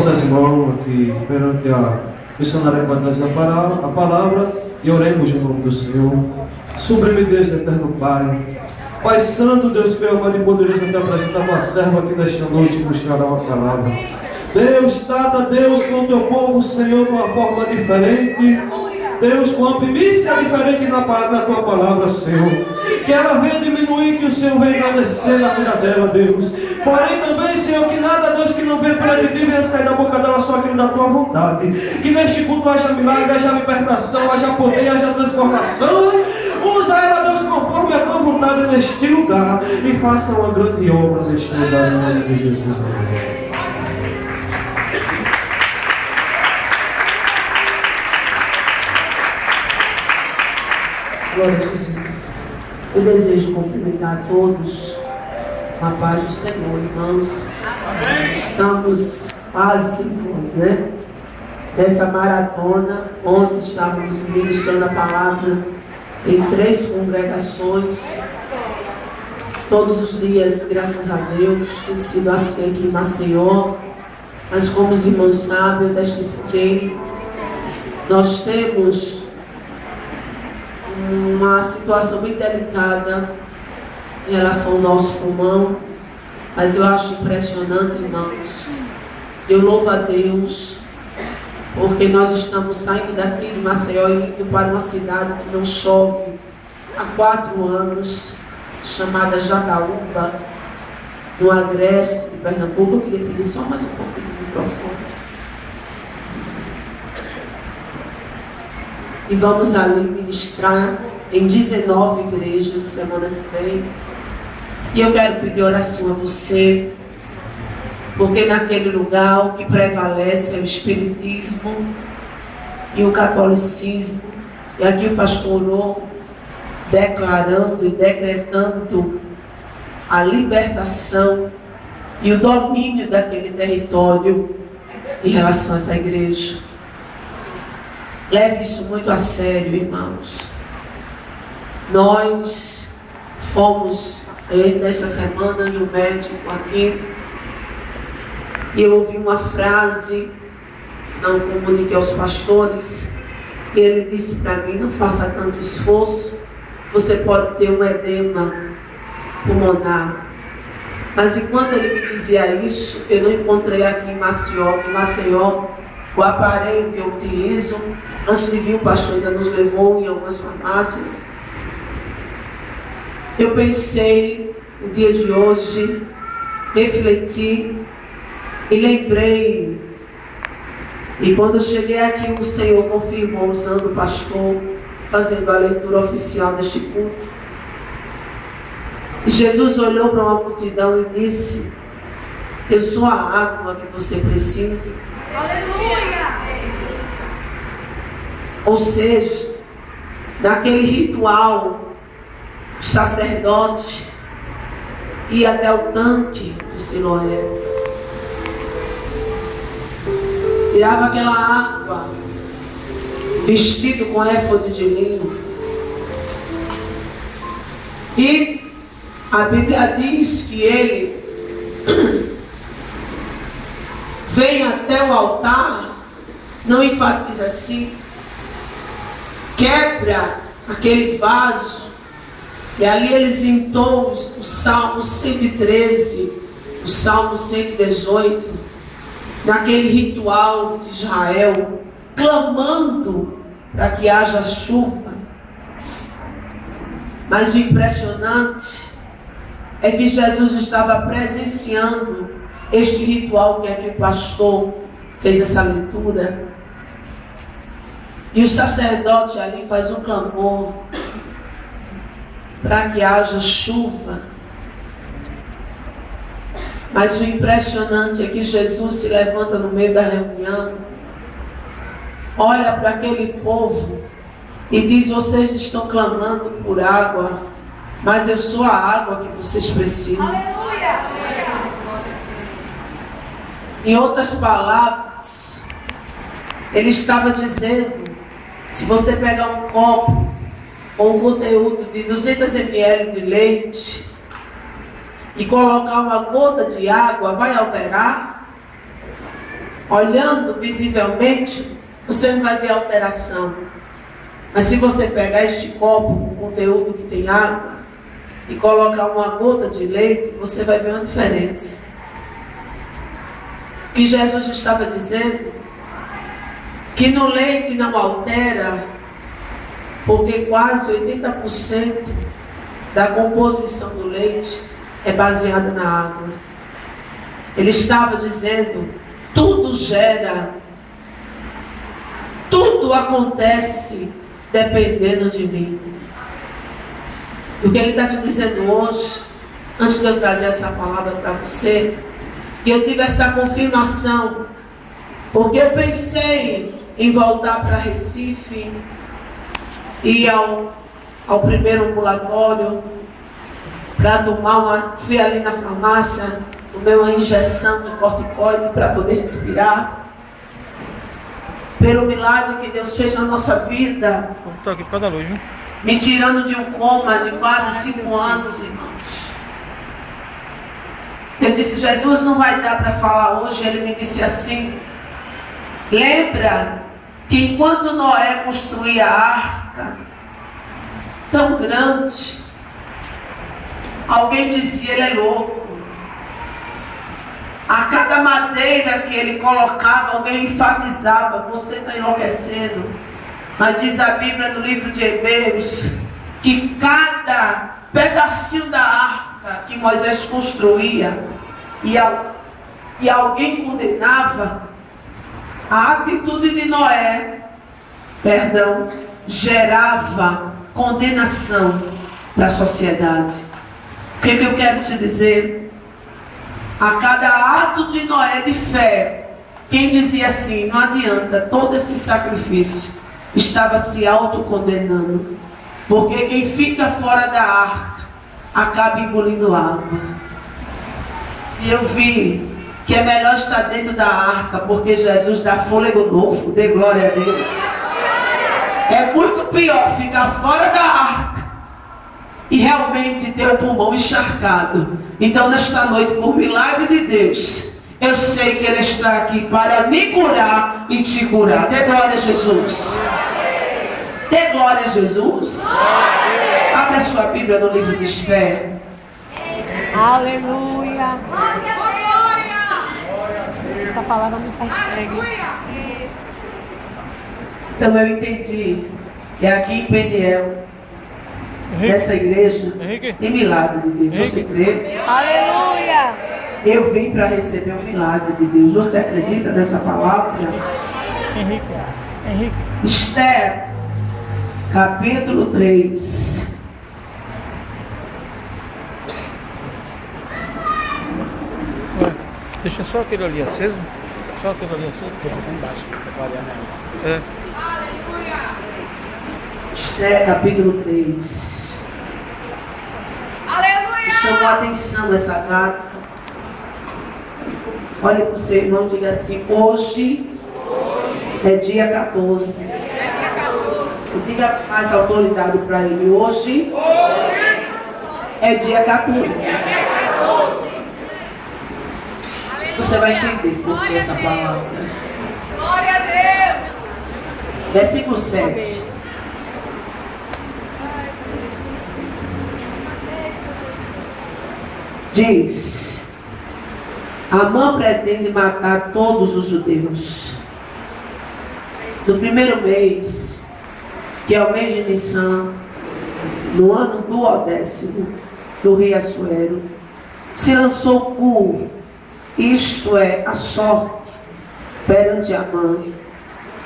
Nossas mãos aqui perante a missionária que vai trazer a palavra e oremos em nome do Senhor. Sublime Deus, eterno Pai, Pai Santo, Deus fiel, Pai de poderoso, te apresenta a tua serva aqui nesta noite e nos trará uma palavra. Deus, trata, Deus, com o teu povo, Senhor, de uma forma diferente. Deus, com a primícia diferente na tua palavra, Senhor. Que ela venha diminuir, que o Senhor venha engrandecer na vida dela, Deus. Porém também, Senhor, que nada, Deus, que não venha pela de ti, venha sair da boca dela só aquilo da tua vontade. Que neste culto haja milagre, haja libertação, haja poder, haja transformação. Usa ela, Deus, conforme a tua vontade neste lugar. E faça uma grande obra neste lugar, em nome de Jesus. Amém. Glória a Jesus. Eu desejo cumprimentar a todos com a paz do Senhor, irmãos. Amém. Estamos quase 5 anos, né? Dessa maratona, onde estávamos ministrando a palavra em 3 congregações. Todos os dias, graças a Deus, tem sido assim aqui em Maceió. Mas como os irmãos sabem, eu testifiquei. Nós temos uma situação bem delicada em relação ao nosso pulmão, mas eu acho impressionante, irmãos. Eu louvo a Deus, porque nós estamos saindo daqui de Maceió e indo para uma cidade que não chove há 4 anos, chamada Jataúba, no Agreste de Pernambuco. Eu queria pedir só mais um pouquinho de microfone. E vamos ali ministrar em 19 igrejas semana que vem. E eu quero pedir oração a você, porque naquele lugar o que prevalece é o espiritismo e o catolicismo. E aqui o pastor orou declarando e decretando a libertação e o domínio daquele território em relação a essa igreja. Leve isso muito a sério, irmãos. Nós fomos nesta semana em um médico aqui e eu ouvi uma frase, não comuniquei aos pastores, e ele disse para mim: não faça tanto esforço, você pode ter um edema pulmonar. Mas enquanto ele me dizia isso, eu não encontrei aqui em Maceió o aparelho que eu utilizo. Antes de vir, o pastor ainda nos levou em algumas farmácias. Eu pensei no dia de hoje, refleti e lembrei. E quando eu cheguei aqui, o Senhor confirmou, usando o pastor, fazendo a leitura oficial deste culto. E Jesus olhou para uma multidão e disse: eu sou a água que você precisa. Aleluia! Ou seja, naquele ritual, o sacerdote ia até o tanque de Siloé, tirava aquela água, vestido com éfode de linho, e a Bíblia diz que ele vem até o altar, não enfatiza assim, quebra aquele vaso, e ali eles entoam o Salmo 113, o Salmo 118, naquele ritual de Israel, clamando para que haja chuva. Mas o impressionante é que Jesus estava presenciando este ritual que aqui o pastor fez essa leitura. E o sacerdote ali faz um clamor para que haja chuva. Mas o impressionante é que Jesus se levanta no meio da reunião, olha para aquele povo e diz: vocês estão clamando por água, mas eu sou a água que vocês precisam. Aleluia! Em outras palavras, ele estava dizendo: se você pegar um copo com um conteúdo de 200 ml de leite e colocar uma gota de água, vai alterar? olhando visivelmente, você não vai ver alteração. Mas se você pegar este copo com conteúdo que tem água e colocar uma gota de leite, você vai ver uma diferença. O que Jesus estava dizendo, que no leite não altera, porque quase 80% da composição do leite é baseada na água. Ele estava dizendo, tudo gera, tudo acontece dependendo de mim. E o que ele está te dizendo hoje, antes de eu trazer essa palavra para você, e eu tive essa confirmação, porque eu pensei em voltar para Recife, ir ao primeiro ambulatório, para tomar fui ali na farmácia, tomei uma injeção de corticoide para poder respirar. Pelo milagre que Deus fez na nossa vida, Estou aqui por causa da luz, viu? me tirando de um coma de quase 5 anos, irmãos. Eu disse, Jesus, não vai dar para falar hoje. Ele me disse assim, lembra que enquanto Noé construía a arca, tão grande, alguém dizia, ele é louco. A cada madeira que ele colocava, alguém enfatizava, você está enlouquecendo. Mas diz a Bíblia no livro de Hebreus, que cada pedacinho da arca que Moisés construía, e alguém condenava, a atitude de Noé, gerava condenação para a sociedade. O que eu quero te dizer? A cada ato de Noé de fé, quem dizia assim, não adianta, todo esse sacrifício, estava se autocondenando. Porque quem fica fora da arca, acaba engolindo água. E eu vi que é melhor estar dentro da arca, porque Jesus dá fôlego novo, dê glória a Deus. É muito pior ficar fora da arca e realmente ter o pulmão encharcado. Então nesta noite, por milagre de Deus, eu sei que Ele está aqui para me curar e te curar. Dê glória a Jesus. Dê glória a Jesus. Abra a sua Bíblia no livro de Esther. Aleluia. Essa palavra me persegue. Então eu entendi que aqui em Peniel, nessa igreja, tem milagre de Deus. Você crê? Aleluia. Eu vim para receber o milagre de Deus. Você acredita nessa palavra? Henrique. Esther, capítulo 3. Ué, deixa só aquele ali aceso. Só aquele ali aceso. Embaixo. É. Esther, capítulo 3. Me chamou a atenção essa data. Olhe para o seu irmão e diga assim, hoje é dia 14. E diga mais autoridade para ele, hoje é dia 14. Você vai entender por que essa palavra. Glória a Deus. Versículo 7. Diz, Amã pretende matar todos os judeus. No primeiro mês, que é o mês de Nissan, no ano 12º do rei Assuero, se lançou cu, isto é, a sorte, perante Amã,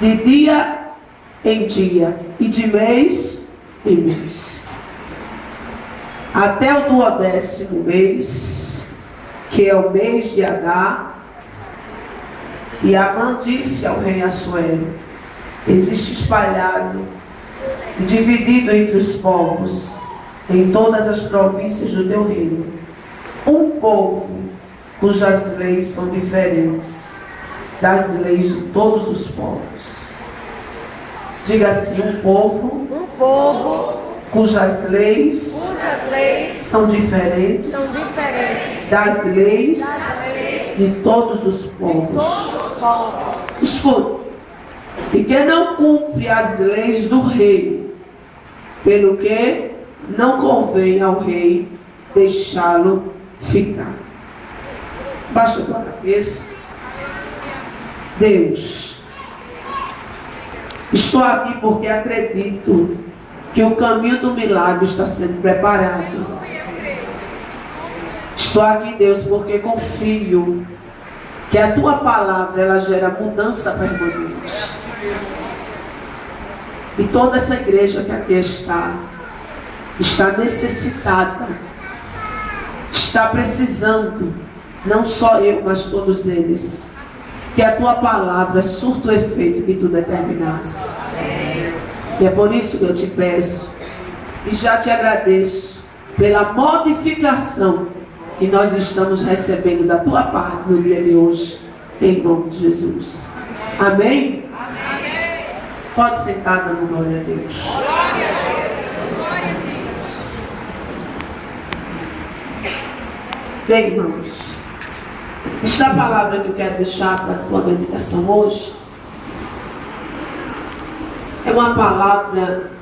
de dia em dia, e de mês em mês. Até o 12º mês, que é o mês de Adar, e Amã disse ao rei Assuero, existe espalhado e dividido entre os povos, em todas as províncias do teu reino, um povo cujas leis são diferentes das leis de todos os povos. Diga assim, um povo cujas leis são diferentes das leis de todos os povos. Escuta. E que não cumpre as leis do rei, pelo que não convém ao rei deixá-lo ficar. Baixa a tua cabeça. Deus, estou aqui porque acredito que o caminho do milagre está sendo preparado. Estou aqui, Deus, porque confio que a tua palavra ela gera mudança permanente. E toda essa igreja que aqui está necessitada, está precisando, não só eu, mas todos eles, que a tua palavra surta o efeito que tu determinasse. E é por isso que eu te peço e já te agradeço pela modificação que nós estamos recebendo da tua parte no dia de hoje, em nome de Jesus. Amém? Amém. Pode sentar dando glória a Deus. Glória a Deus. Glória a Deus. Bem, irmãos, esta palavra que eu quero deixar para a tua meditação hoje é uma palavra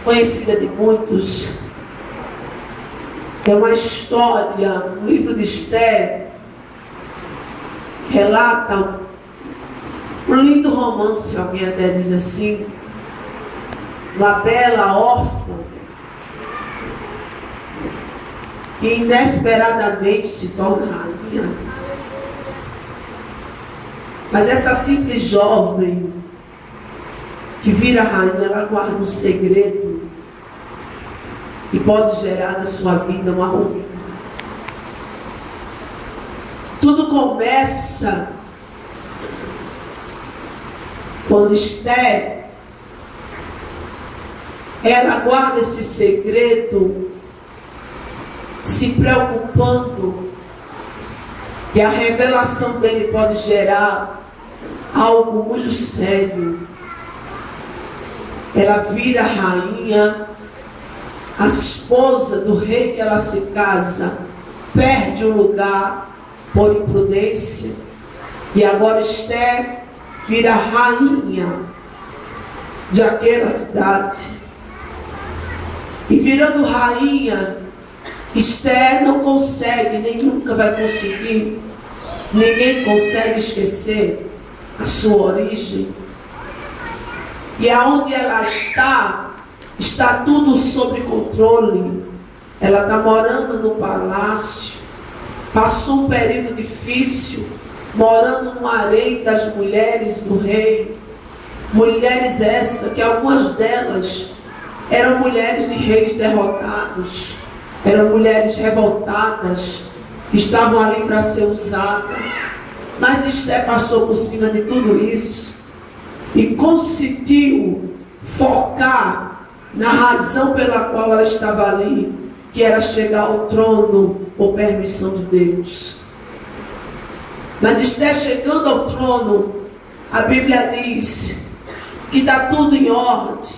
conhecida de muitos. É uma história, o livro de Esther relata um lindo romance, alguém até diz assim, uma bela órfã que inesperadamente se torna rainha. Mas essa simples jovem que vira rainha, ela guarda um segredo que pode gerar na sua vida uma ruína. Tudo começa quando Esther, ela guarda esse segredo, se preocupando que a revelação dele pode gerar algo muito sério. Ela vira rainha, a esposa do rei que ela se casa perde o lugar por imprudência, e agora Esther vira rainha de aquela cidade. E virando rainha, Esther não consegue, nem nunca vai conseguir, ninguém consegue esquecer a sua origem. E aonde ela está tudo sob controle. Ela está morando no palácio, passou um período difícil, morando no harém das mulheres do rei. Mulheres essas, que algumas delas eram mulheres de reis derrotados, eram mulheres revoltadas, que estavam ali para ser usadas. Mas Esther passou por cima de tudo isso e conseguiu focar na razão pela qual ela estava ali, que era chegar ao trono por permissão de Deus. Mas Esther chegando ao trono, a Bíblia diz que está tudo em ordem.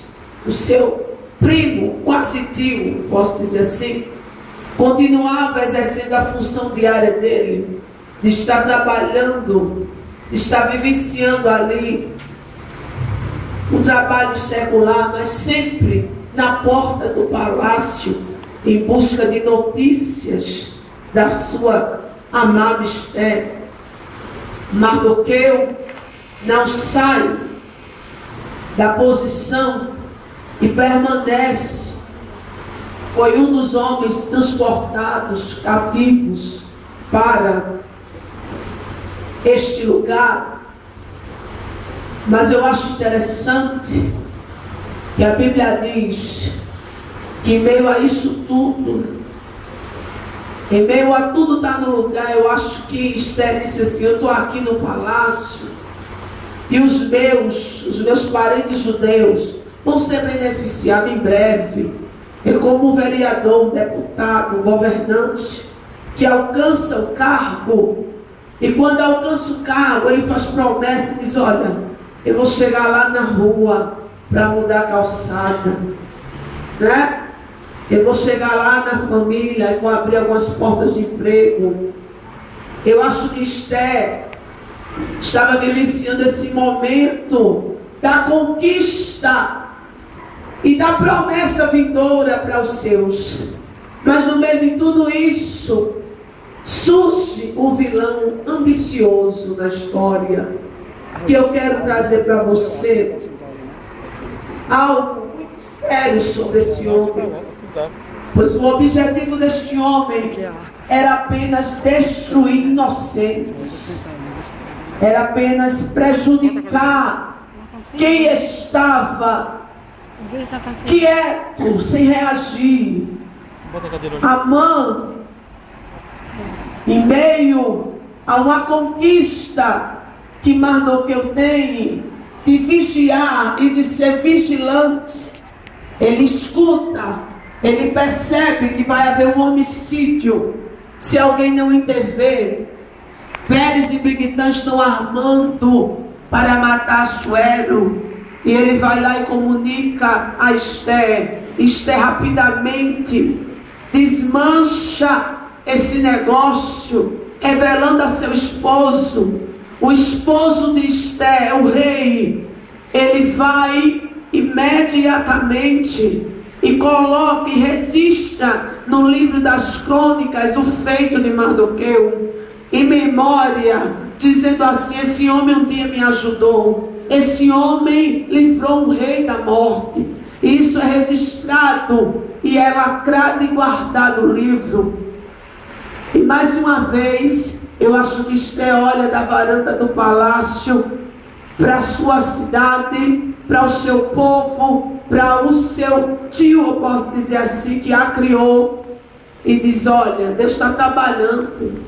O seu primo, quase tio, posso dizer assim, continuava exercendo a função diária dele, de estar trabalhando, de estar vivenciando ali um trabalho secular, mas sempre na porta do palácio, em busca de notícias da sua amada Esther. Mardoqueu não sai da posição e permanece. Foi um dos homens transportados cativos para este lugar. Mas eu acho interessante que a Bíblia diz que em meio a isso tudo, em meio a tudo estar no lugar, eu acho que Esther disse assim: eu estou aqui no palácio e os meus parentes judeus vão ser beneficiados em breve. Eu, como um vereador, um deputado, um governante que alcança o cargo, e quando alcança o cargo ele faz promessa e diz: olha, eu vou chegar lá na rua para mudar a calçada, né? Eu vou chegar lá na família e vou abrir algumas portas de emprego. Eu acho que Esther, estava vivenciando esse momento da conquista e da promessa vindoura para os seus. Mas no meio de tudo isso, surge o vilão ambicioso da história, que eu quero trazer para você algo muito sério sobre esse homem. Pois o objetivo deste homem era apenas destruir inocentes, era apenas prejudicar quem estava quieto, sem reagir. Amã, em meio a uma conquista que Mardoqueu tem de vigiar e de ser vigilante, ele escuta, ele percebe que vai haver um homicídio se alguém não intervir. Pérez e Bigtã estão armando para matar Assuero, e ele vai lá e comunica a Esther. Esther rapidamente desmancha esse negócio, revelando a seu esposo. O esposo de Esther, o rei, ele vai imediatamente e coloca e registra no livro das crônicas o feito de Mardoqueu, em memória, dizendo assim: esse homem um dia me ajudou, esse homem livrou um rei da morte. Isso é registrado e é lacrado e guardado no livro. E mais uma vez, eu acho que Esther olha da varanda do palácio para a sua cidade, para o seu povo, para o seu tio, eu posso dizer assim, que a criou, e diz: olha, Deus está trabalhando,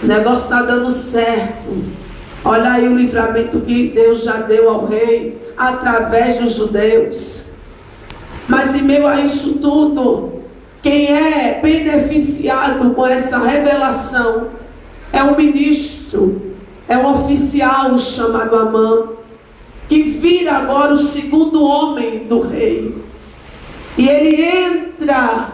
o negócio está dando certo. Olha aí o livramento que Deus já deu ao rei através dos judeus. Mas em meio a isso tudo, quem é beneficiado com essa revelação é um ministro, é um oficial chamado Amã, que vira agora o segundo homem do rei. E ele entra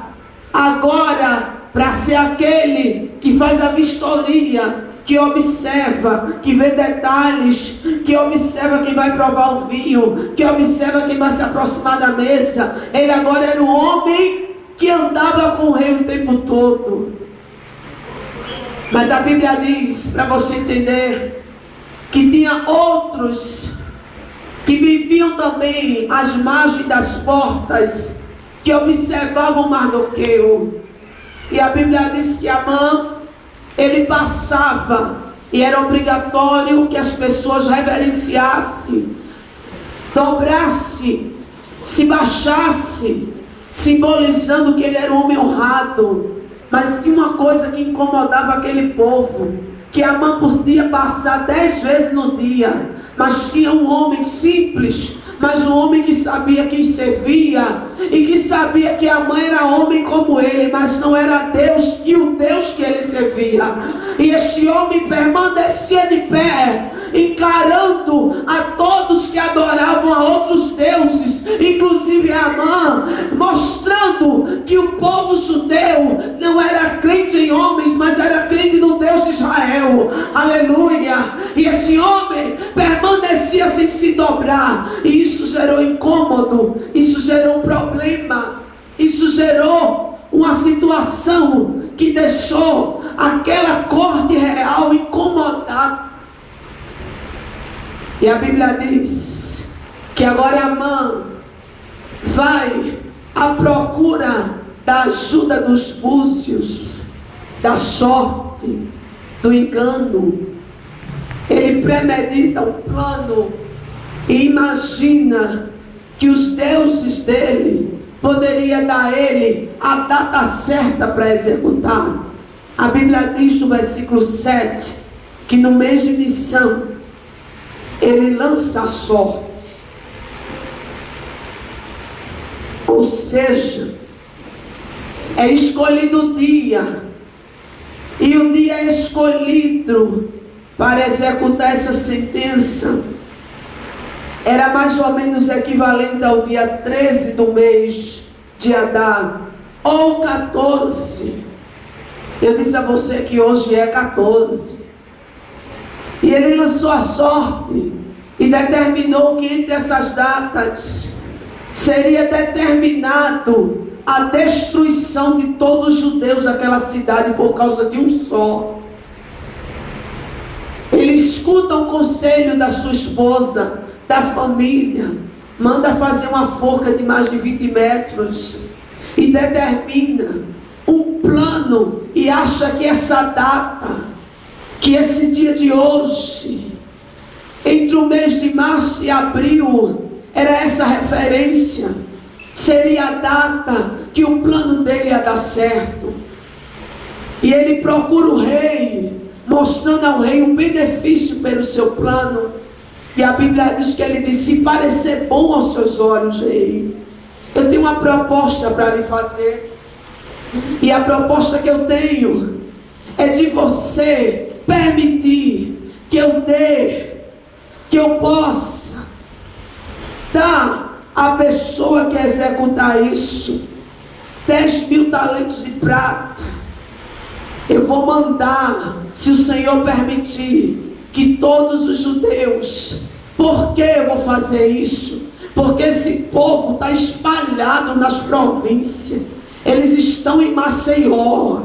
agora para ser aquele que faz a vistoria, que observa, que vê detalhes, que observa quem vai provar o vinho, que observa quem vai se aproximar da mesa. Ele agora era o homem que andava com o rei o tempo todo. Mas a Bíblia diz, para você entender, que tinha outros que viviam também às margens das portas, que observavam Mardoqueu. E a Bíblia diz que Amã, ele passava, e era obrigatório que as pessoas reverenciassem, dobrassem, se baixassem, simbolizando que ele era um homem honrado. Mas tinha uma coisa que incomodava aquele povo, que Amã podia passar 10 vezes no dia, mas tinha um homem simples, mas um homem que sabia quem servia, e que sabia que Amã era homem como ele, mas não era Deus, e o Deus que ele servia. E esse homem permanecia de pé, encarando a todos que adoravam a outros deuses, inclusive Amã, mostrando que o povo judeu não era crente em homens, mas era crente no Deus de Israel. Aleluia! E esse homem permanecia sem se dobrar, e isso gerou incômodo, isso gerou um problema, isso gerou uma situação que deixou aquela corte real incomodada. E a Bíblia diz que agora Amã vai à procura da ajuda dos búzios, da sorte, do engano. Ele premedita um plano e imagina que os deuses dele poderiam dar a ele a data certa para executar. A Bíblia diz no versículo 7 que no mês de Nissan ele lança a sorte. Ou seja, é escolhido o dia, e o dia escolhido para executar essa sentença era mais ou menos equivalente ao dia 13 do mês de Adar, ou 14. Eu disse a você que hoje é 14. E ele lançou a sorte e determinou que entre essas datas seria determinado a destruição de todos os judeus daquela cidade por causa de um só. Ele escuta o conselho da sua esposa, da família, manda fazer uma forca de mais de 20 metros e determina um plano e acha que essa data, que esse dia de hoje, entre o mês de março e abril, era essa referência, seria a data que o plano dele ia dar certo. E ele procura o rei, mostrando ao rei um benefício pelo seu plano. E a Bíblia diz que ele disse: se parecer bom aos seus olhos, rei, eu tenho uma proposta para lhe fazer. E a proposta que eu tenho é de você permitir que eu dê, que eu possa dar à pessoa que executar isso 10.000 talentos de prata. Eu vou mandar, se o Senhor permitir, que todos os judeus. Por que eu vou fazer isso? Porque esse povo está espalhado nas províncias. Eles estão em Maceió,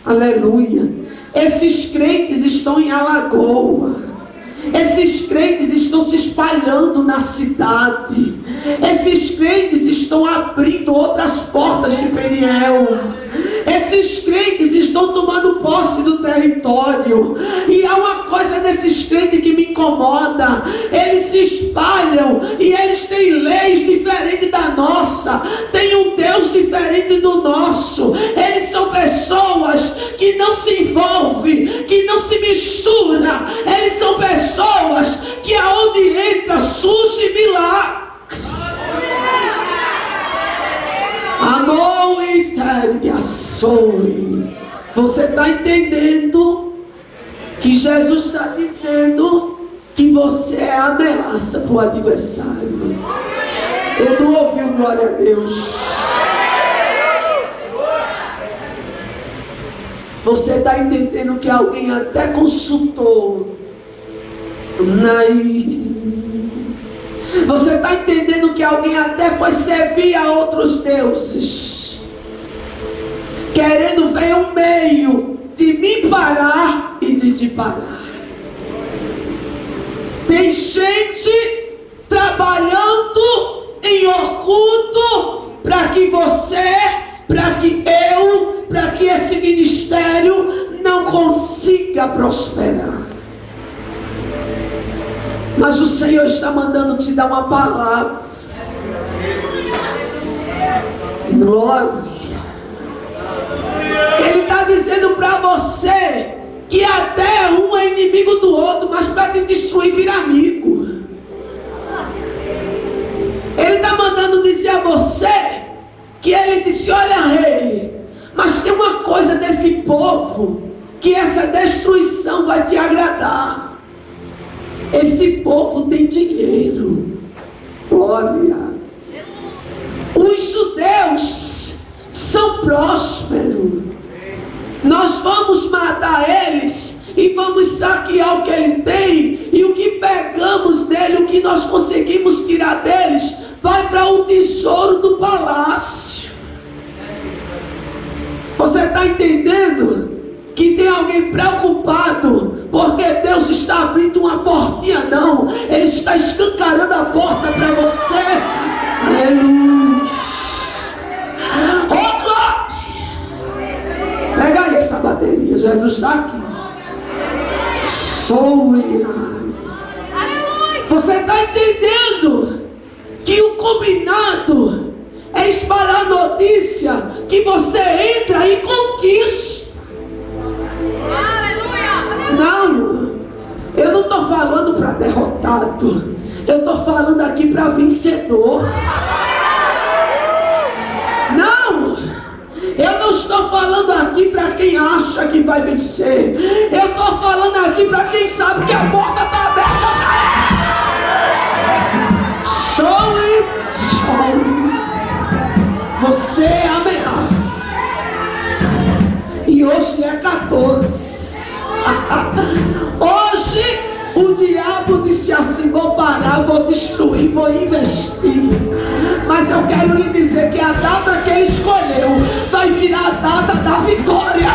aleluia. Esses crentes estão em Alagoas. Esses crentes estão se espalhando na cidade. Esses crentes estão abrindo outras portas de Peniel. Esses crentes estão tomando posse do território. E há uma coisa desses crentes que me incomoda: eles se espalham e eles têm leis diferentes da nossa, têm um Deus diferente do nosso. Eles são pessoas que não se envolvem, que não se misturam. Eles são pessoas que aonde entra surge milagre. Amor intergações. Você está entendendo que Jesus está dizendo que você é ameaça para o adversário? Ele não ouviu, glória a Deus. Você está entendendo que alguém até consultou? Você está entendendo que alguém até foi servir a outros deuses, querendo ver um meio de me parar e de te parar? Tem gente trabalhando em oculto para que você, para que eu, para que esse ministério não consiga prosperar. Mas o Senhor está mandando te dar uma palavra. Glória. Ele está dizendo para você que até um é inimigo do outro, mas para te destruir vira amigo. Ele está mandando dizer a você que ele disse: olha, rei, mas tem uma coisa desse povo, que essa destruição vai te agradar. Esse povo tem dinheiro. Olha, os judeus são prósperos. Nós vamos matar eles e vamos saquear o que ele tem, e o que pegamos dele, o que nós conseguimos tirar deles, vai para o tesouro do palácio. Você está entendendo? Que tem alguém preocupado porque Deus está abrindo uma portinha? Não, Ele está escancarando a porta para você. Aleluia. Oh, glória. Pega aí essa bateria, Jesus está aqui. Você está entendendo que o combinado é espalhar a notícia que você entra e conquista? Não, eu não estou falando para derrotado, eu estou falando aqui para vencedor. Não, eu não estou falando aqui para quem acha que vai vencer. Eu estou falando aqui para quem sabe que a porta está aberta para ele. Você é ameaça. E hoje é 14. Hoje diabo disse assim: vou parar, vou destruir, vou investir. Mas eu quero lhe dizer que a data que ele escolheu vai virar a data da vitória.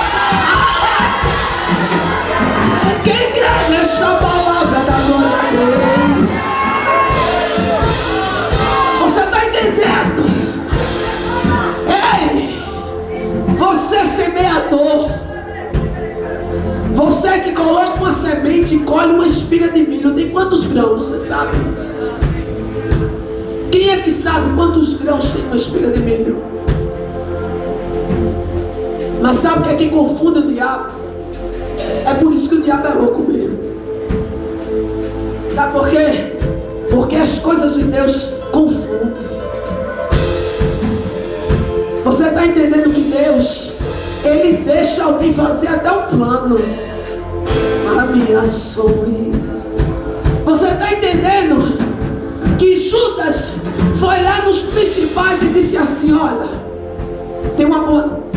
Quem crê nesta palavra da glória a Deus? Você está entendendo? Ei, você semeador, você que coloca uma semente e colhe uma espiga de milho, tem quantos grãos, você sabe? Quem é que sabe quantos grãos tem uma espiga de milho? Mas sabe o que é que confunde o diabo? É por isso que o diabo é louco mesmo. Sabe por quê? Porque as coisas de Deus confundem. Você está entendendo que Deus, Ele deixa alguém fazer até um plano. A minha sobre. Você está entendendo que Judas foi lá nos principais e disse assim: olha, tem uma boa notícia.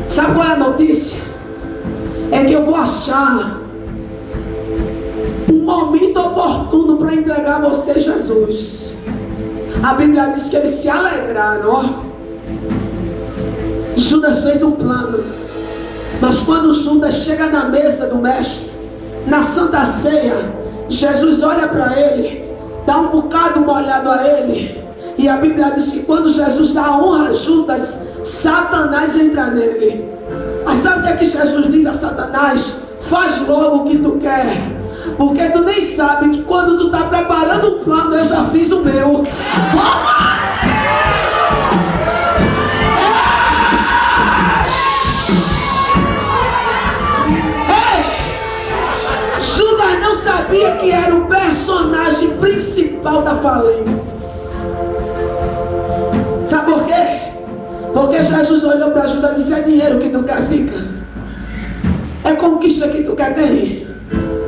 Sabe qual é a notícia? É que eu vou achar um momento oportuno para entregar a você Jesus. A Bíblia diz que eles se alegraram, ó. Judas fez um plano. Mas quando Judas chega na mesa do mestre, na Santa Ceia, Jesus olha para ele, dá um bocado molhado a ele. E a Bíblia diz que quando Jesus dá honra a Judas, Satanás entra nele. Mas sabe o que é que Jesus diz a Satanás? Faz logo o que tu quer, porque tu nem sabe que quando tu está preparando um plano, eu já fiz o meu. Ei! Judas não sabia que era o personagem principal da falência. Sabe por quê? Porque Jesus olhou para Judas e disse: é dinheiro que tu quer, fica. É conquista que tu quer ter.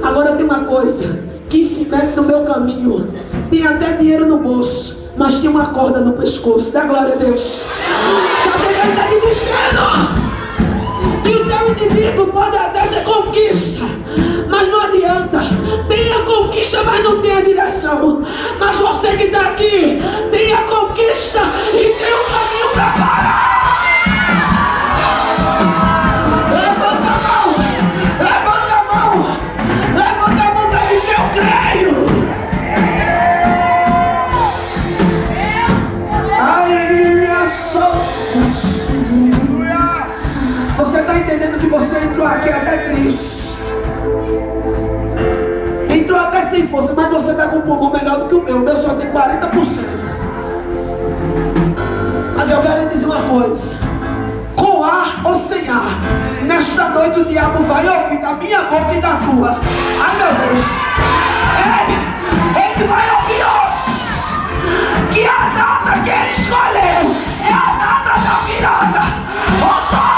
Agora tem uma coisa que se mete no meu caminho. Tem até dinheiro no bolso, mas tem uma corda no pescoço. Dá glória a Deus. Sabe o que ele está te dizendo? Que o teu inimigo pode até ter conquista, mas não adianta. Tem a conquista, mas não tem a direção. Mas você que está aqui tem a conquista e tem um caminho preparado. Levanta a mão, levanta a mão, levanta a mão para dizer: eu creio. Aí a Você está entendendo que você entrou aqui até triste, entrou até sem força, mas você está com um pulmão melhor do que o meu só tem 40%. Mas eu quero lhe dizer uma coisa: com ar ou sem ar, nesta noite o diabo vai ouvir da minha boca e da tua. Ai meu Deus, ele vai ouvir hoje que a data que ele escolheu é a data da virada. Oh glória!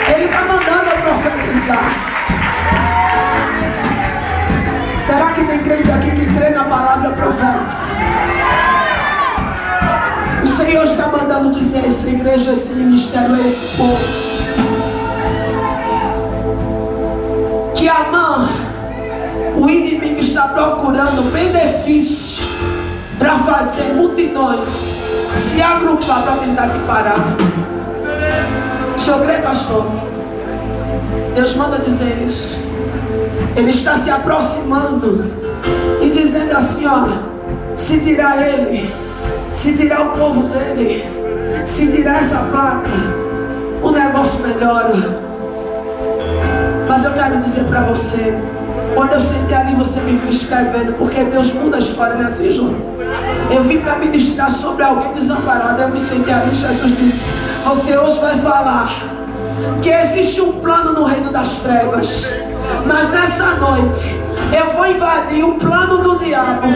Ele está mandando eu profetizar. Será que tem crente aqui que crê na palavra profética? O Senhor está mandando dizer: essa igreja, esse ministério, esse povo, que a mão, o inimigo está procurando benefício para fazer multidões se agrupar para tentar te parar. O senhor crê, pastor? Deus manda dizer isso. Ele está se aproximando e dizendo assim: olha, se tirar ele, se tirar o povo dele, se tirar essa placa, o negócio melhora. Mas eu quero dizer para você, quando eu sentei ali, você me viu escrevendo, porque Deus muda a história, né, assim, João? Eu vim para ministrar sobre alguém desamparado. Eu me sentei ali, Jesus disse: você hoje vai falar que existe um plano no reino das trevas, mas nessa noite eu vou invadir o plano do diabo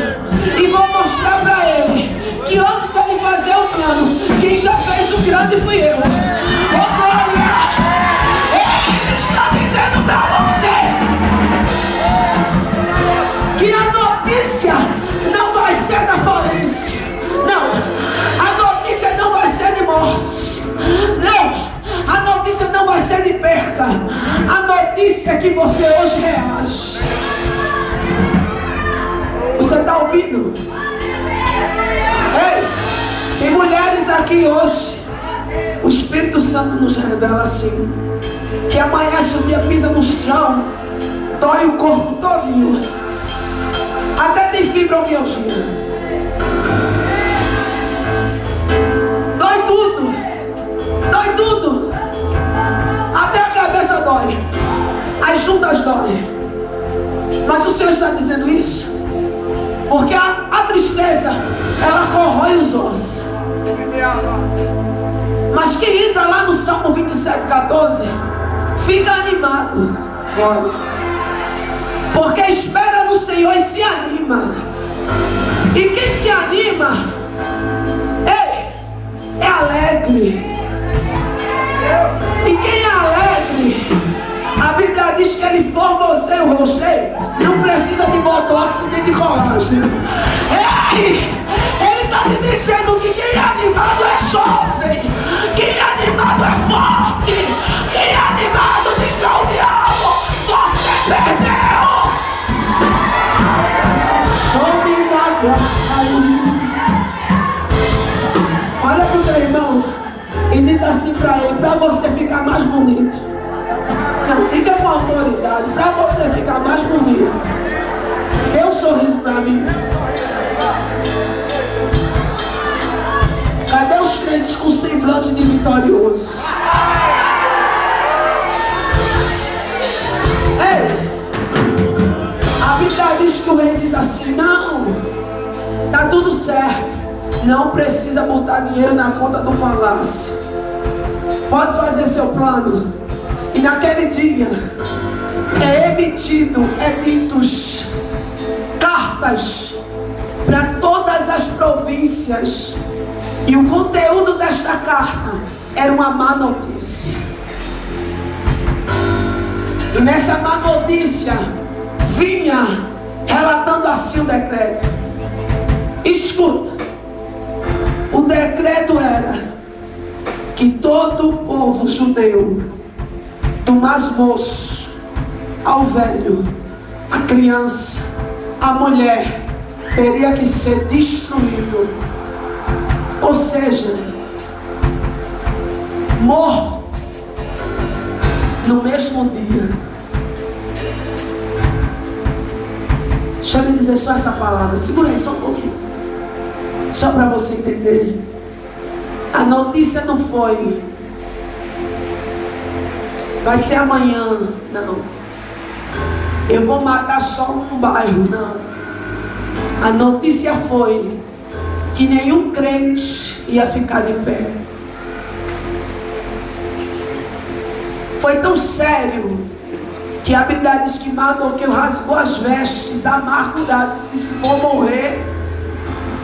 e vou mostrar para ele que antes dele fazer o plano, quem já fez o grande fui eu. Oh glória! Ele está dizendo para você que a notícia não vai ser da falência. quer que você hoje reage. Você está ouvindo? Ei, tem mulheres aqui hoje. O Espírito Santo nos revela assim, que amanhece o dia, pisa no chão, dói o corpo todinho, até tem fibromialgia, dói tudo, até a cabeça dói, as juntas dói. Mas o Senhor está dizendo isso porque a tristeza, ela corrói os ossos. Mas quem entra lá no Salmo 27:14, fica animado. Porque espera no Senhor e se anima. E quem se anima, é alegre. E quem é alegre, a Bíblia diz que ele formoseia o rosto. Não precisa de botox nem de colagem. Ele está te dizendo que quem é animado é jovem, quem é animado é forte, quem é animado diz para o diabo: você perdeu. Some na graça. Olha para o teu irmão e diz assim para ele: para você ficar mais bonito. Não, diga com autoridade: para você ficar mais bonito, dê um sorriso para mim. Cadê os crentes com semblante de vitorioso? Ei, a Bíblia diz que o rei diz assim: não, tá tudo certo, não precisa botar dinheiro na conta do palácio, pode fazer seu plano. E naquele dia editos, cartas para todas as províncias. E o conteúdo desta carta era uma má notícia. E nessa má notícia vinha relatando assim o decreto. Escuta, o decreto era que todo o povo judeu, do mais moço ao velho, a criança, a mulher, teria que ser destruído. Ou seja, morto no mesmo dia. Deixa eu lhe dizer só essa palavra. Segura aí só um pouquinho, só para você entender. A notícia não foi: vai ser amanhã. Não. Eu vou matar só um bairro. Não. A notícia foi que nenhum crente ia ficar de pé. Foi tão sério que a Bíblia diz que Mardoqueu rasgou as vestes, amargurado, disse: vou morrer,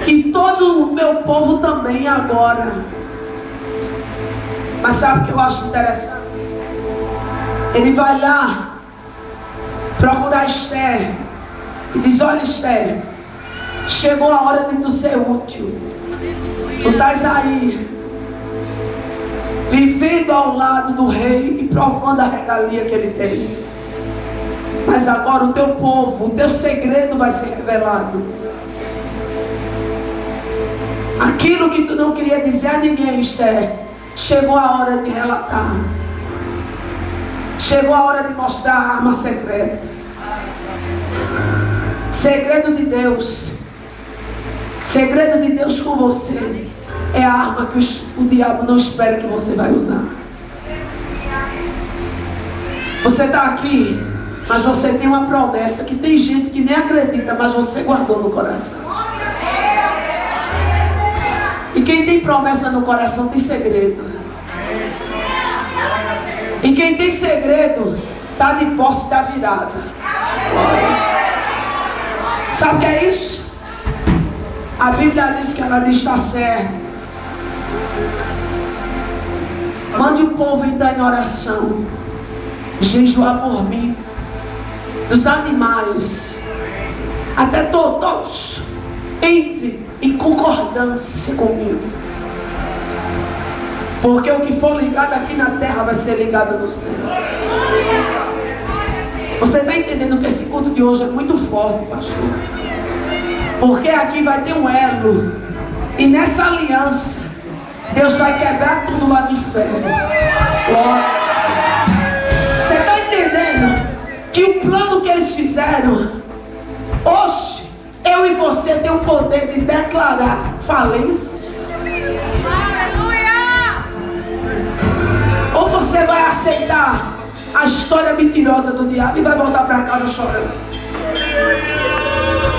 e todo o meu povo também agora. Mas sabe o que eu acho interessante? Ele vai lá procurar Esther e diz: olha, Esther, chegou a hora de tu ser útil. Tu estás aí, vivendo ao lado do rei e provando a regalia que ele tem. Mas agora o teu povo, o teu segredo vai ser revelado. Aquilo que tu não queria dizer a ninguém, Esther, chegou a hora de relatar. Chegou a hora de mostrar a arma secreta. Segredo de Deus. Segredo de Deus com você é a arma que o diabo não espera que você vai usar. Você está aqui, mas você tem uma promessa que tem gente que nem acredita, mas você guardou no coração. E quem tem promessa no coração tem segredo. E quem tem segredo está de posse da virada. Sabe o que é isso? A Bíblia diz que ela diz: está certo, mande o povo entrar em oração, jejuar por mim, dos animais, até todos, entre em concordância comigo. Porque o que for ligado aqui na terra vai ser ligado no céu. Você está entendendo que esse culto de hoje é muito forte, pastor? Porque aqui vai ter um elo. E nessa aliança, Deus vai quebrar tudo lá do inferno. Glória. Você está entendendo que o plano que eles fizeram, hoje, eu e você tem o poder de declarar falência. Aleluia! Ou você vai aceitar a história mentirosa do diabo e vai voltar para casa chorando.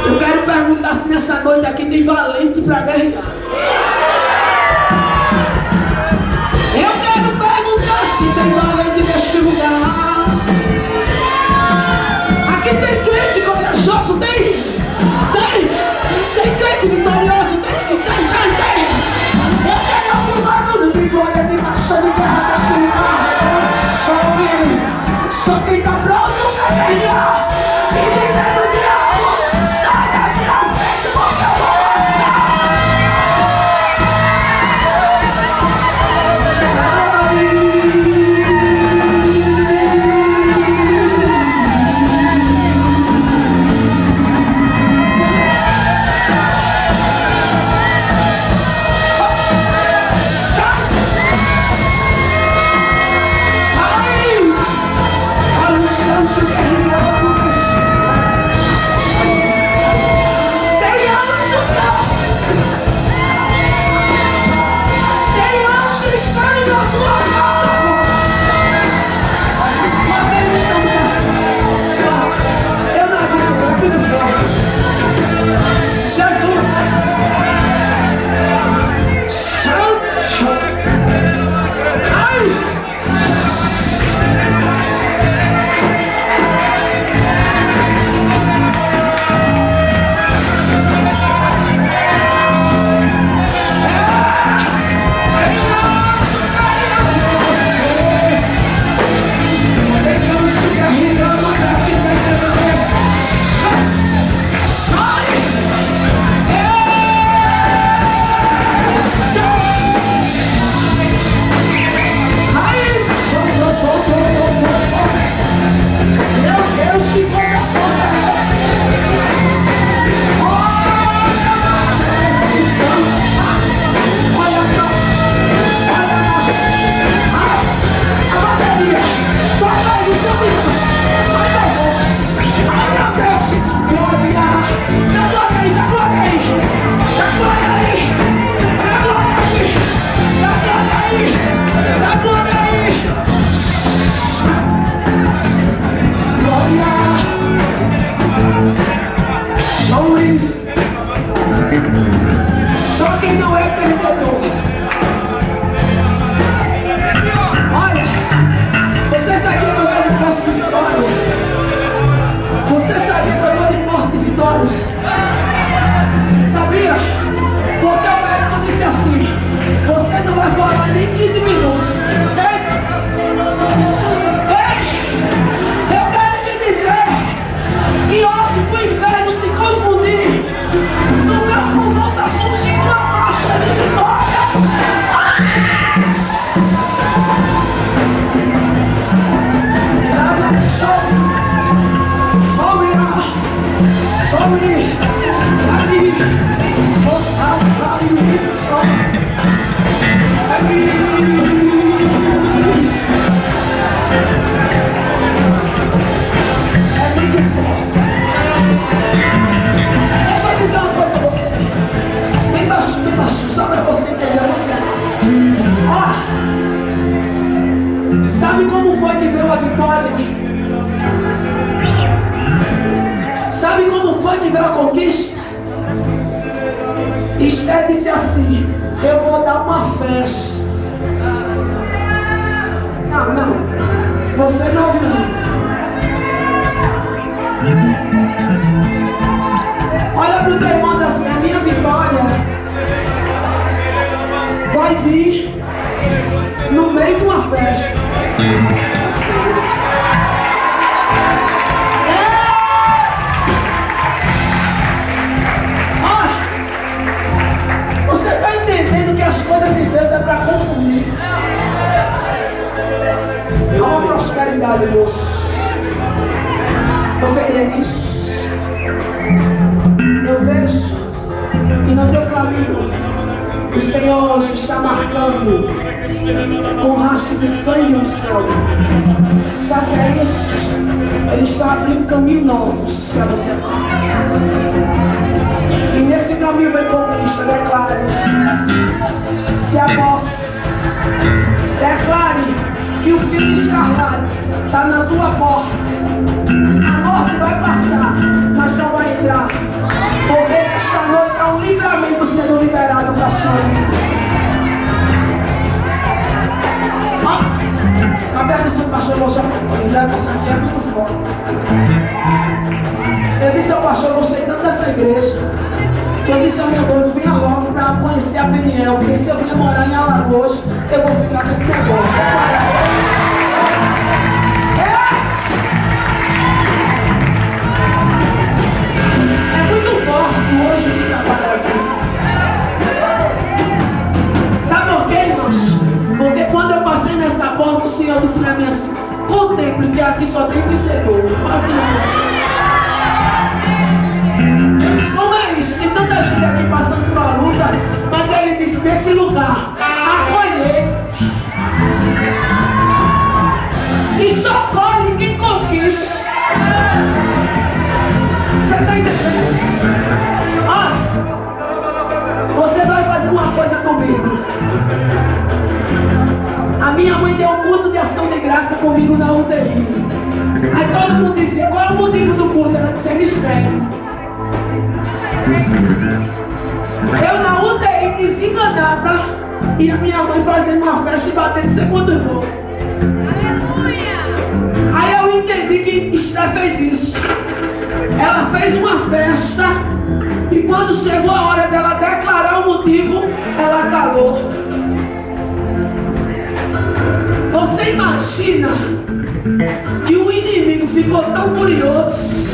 Eu quero perguntar se nessa noite aqui tem valente para guerrear. Eu quero perguntar se tem valente neste lugar. Aqui tem crente corajoso, tem? Tem crente vitorioso, tem sim, tem. Eu quero ouvir o barulho de glória, de marcha, de guerra neste lugar. Só quem está pronto para guerrear e dizendo o diabo, sai da minha frente porque eu vou passar. Só quem não é perdedor. Olha, você sabia que eu estou de posse de vitória? Você sabia que eu estou de posse de vitória? Sabia? Porque o médico disse assim: você não vai falar nem 15 minutos. Eu quero te dizer que hoje o inferno se confundir. No meu pulmão está surgindo uma marcha de vitória. Deixa eu dizer uma coisa pra você. Bem baixinho, só pra você entender você. Sabe como foi que veio a vitória? Sabe como foi que veio a conquista? Esther disse assim: eu vou dar uma festa. Não, você não ouviu. Olha para o teu irmão e diz assim: a minha vitória vai vir no meio de uma festa. Você está entendendo que as coisas de Deus é para confundir? Há uma prosperidade, moço. caminho, o Senhor hoje está marcando com rastro de sangue e unção. Sabe o que é isso? Ele está abrindo caminhos novos para você passar. E nesse caminho vem conquista, declare. Se a voz, declare que o filho escarlate está na tua porta. A morte vai passar, mas não vai entrar. Porque esta noite há um livramento sendo liberado para a sua vida. A permissão do pastor Moço, essa aqui é muito forte. Eu disse ao pastor, eu gostei tanto dessa igreja, que eu disse ao meu noivo, vinha logo para conhecer a Peniel, porque se eu vinha morar em Alagoas, eu vou ficar nesse negócio. É muito forte hoje que trabalha aqui. Sabe por quê, irmãos? Porque quando eu passei nessa porta, o Senhor disse para mim assim: contemple que aqui só tem vencedor. Eu disse: como é isso? Tem tanta gente aqui passando por uma luta. Mas ele disse: nesse lugar, acolher. E só colhe quem conquista. Você está entendendo? Olha, você vai fazer uma coisa comigo. A minha mãe deu um culto de ação de graça comigo na UTI. Aí todo mundo dizia: qual é o motivo do culto? Ela disse: é mistério. Eu na UTI desenganada e a minha mãe fazendo uma festa e batendo não sei quantos irmãos. Aí eu entendi que Esté fez isso. Ela fez uma festa e quando chegou a hora dela declarar o motivo, ela calou. Você imagina que o inimigo ficou tão curioso.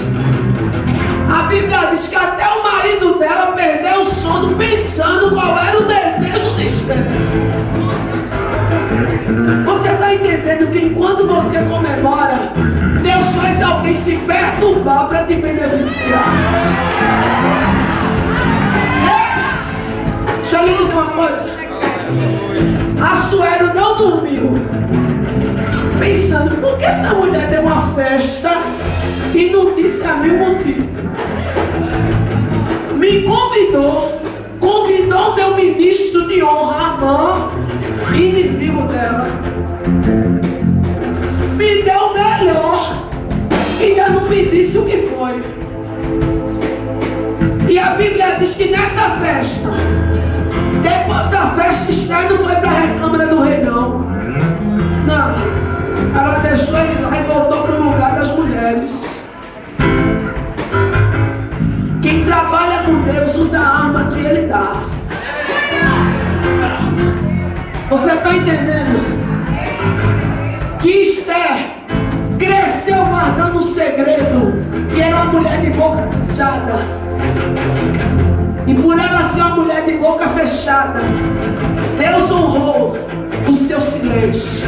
A Bíblia diz que até o marido dela perdeu o sono pensando qual era o desejo de Esté. Você está entendendo que enquanto você comemora, Deus faz alguém se perturbar para te beneficiar? Deixa eu lhe dizer uma coisa. Assuero não dormiu pensando: por que essa mulher deu uma festa e não disse a mim o motivo? Me convidou meu ministro de honra, Amã, inimigo dela. Me deu o melhor, ainda não me disse o que foi. E a Bíblia diz que nessa festa, depois da festa, Esté não foi para a recâmara do rei, não. Não. Ela deixou ele lá e voltou para o lugar das mulheres. Quem trabalha com Deus usa a arma que Ele dá. Você está entendendo? Que Esté cresceu guardando um segredo, que era uma mulher de boca fechada. E por ela ser uma mulher de boca fechada, Deus honrou o seu silêncio.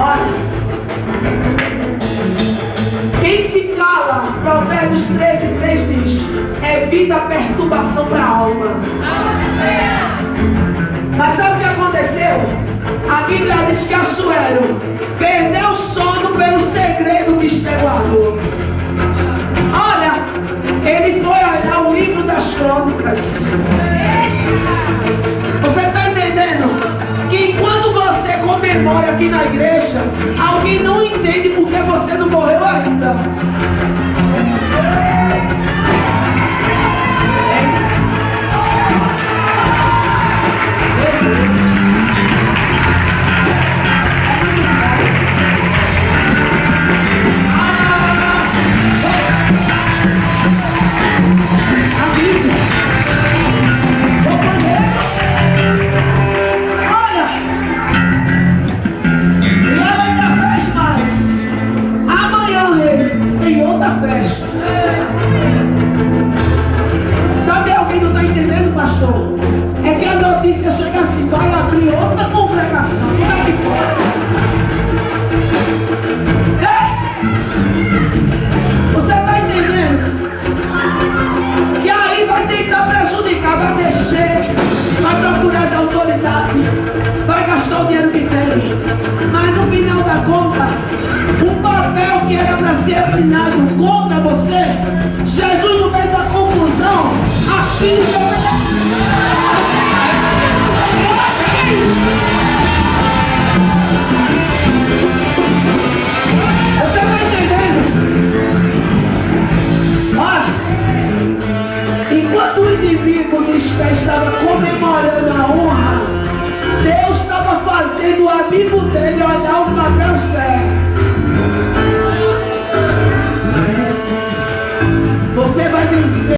Olha, quem se cala, Provérbios 13:3 diz, evita a perturbação para a alma. Mas sabe o que aconteceu? A Bíblia diz que Assuero perdeu o sono pelo segredo que Esté guardou. Olha, ele foi olhar o livro das crônicas. Você está entendendo? Que enquanto você comemora aqui na igreja, alguém não entende porque você não morreu ainda. Festa. Sabe o que alguém não está entendendo, pastor? É que a notícia chega assim: vai abrir outra congregação. Como é que pode? que era para ser assinado contra você, Jesus, no meio da confusão, assina. Você está entendendo? Olha, enquanto o inimigo de Esther estava comemorando a honra, Deus estava fazendo o amigo dele olhar o papel certo. Você vai vencer.